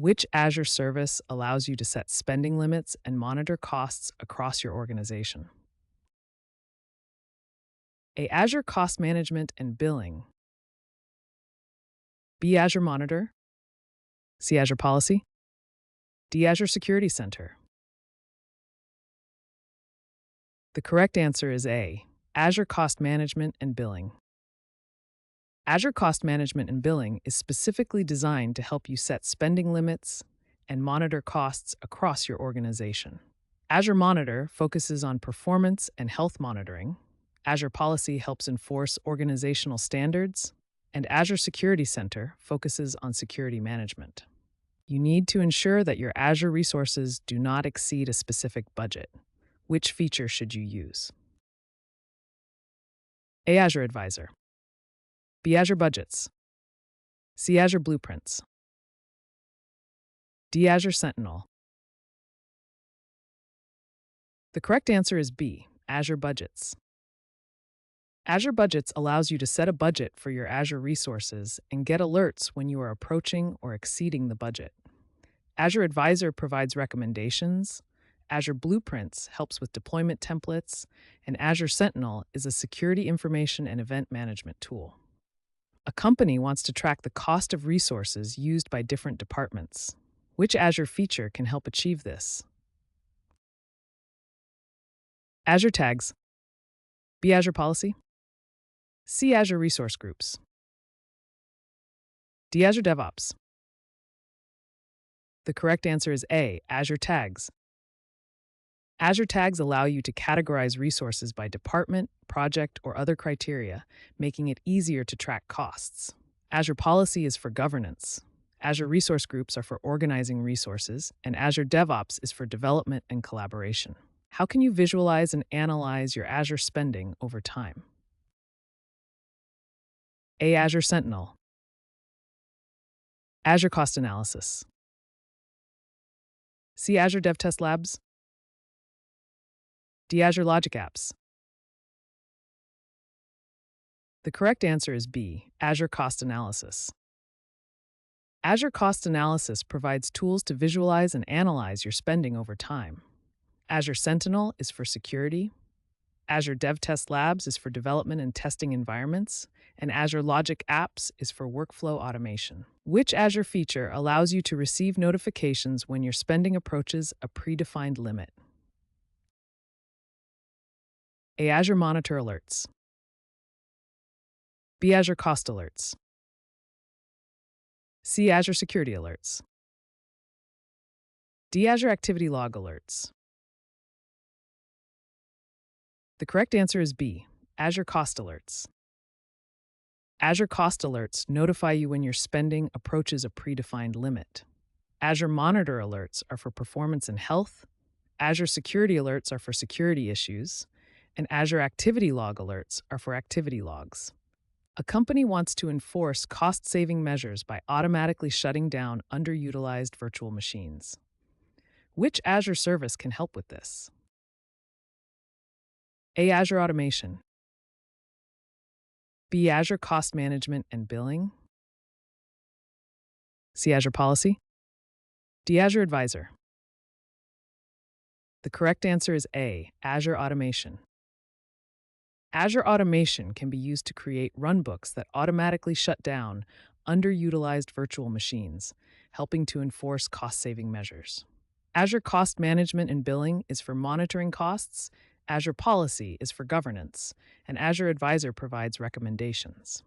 Which Azure service allows you to set spending limits and monitor costs across your organization? A. Azure Cost Management and Billing. B. Azure Monitor. C. Azure Policy. D. Azure Security Center. The correct answer is A. Azure Cost Management and Billing. Azure Cost Management and Billing is specifically designed to help you set spending limits and monitor costs across your organization. Azure Monitor focuses on performance and health monitoring. Azure Policy helps enforce organizational standards, and Azure Security Center focuses on security management. You need to ensure that your Azure resources do not exceed a specific budget. Which feature should you use? A. Azure Advisor. B. Azure Budgets. C. Azure Blueprints. D. Azure Sentinel. The correct answer is B. Azure Budgets. Azure Budgets allows you to set a budget for your Azure resources and get alerts when you are approaching or exceeding the budget. Azure Advisor provides recommendations. Azure Blueprints helps with deployment templates, and Azure Sentinel is a security information and event management tool. A company wants to track the cost of resources used by different departments. Which Azure feature can help achieve this? Azure Tags. B. Azure Policy. C. Azure Resource Groups. D. Azure DevOps. The correct answer is A. Azure Tags. Azure Tags allow you to categorize resources by department, project, or other criteria, making it easier to track costs. Azure Policy is for governance. Azure Resource Groups are for organizing resources, and Azure DevOps is for development and collaboration. How can you visualize and analyze your Azure spending over time? A. Azure Sentinel. Azure Cost Analysis. C. Azure Dev Test Labs. D. Azure Logic Apps. The correct answer is B. Azure Cost Analysis. Azure Cost Analysis provides tools to visualize and analyze your spending over time. Azure Sentinel is for security. Azure Dev Test Labs is for development and testing environments, and Azure Logic Apps is for workflow automation. Which Azure feature allows you to receive notifications when your spending approaches a predefined limit? A. Azure Monitor Alerts. B. Azure Cost Alerts. C. Azure Security Alerts. D. Azure Activity Log Alerts. The correct answer is B. Azure Cost Alerts. Azure Cost Alerts notify you when your spending approaches a predefined limit. Azure Monitor Alerts are for performance and health. Azure Security Alerts are for security issues, and Azure Activity Log Alerts are for activity logs. A company wants to enforce cost-saving measures by automatically shutting down underutilized virtual machines. Which Azure service can help with this? A. Azure Automation. B. Azure Cost Management and Billing. C. Azure Policy. D. Azure Advisor. The correct answer is A. Azure Automation. Azure Automation can be used to create runbooks that automatically shut down underutilized virtual machines, helping to enforce cost-saving measures. Azure Cost Management and Billing is for monitoring costs, Azure Policy is for governance, and Azure Advisor provides recommendations.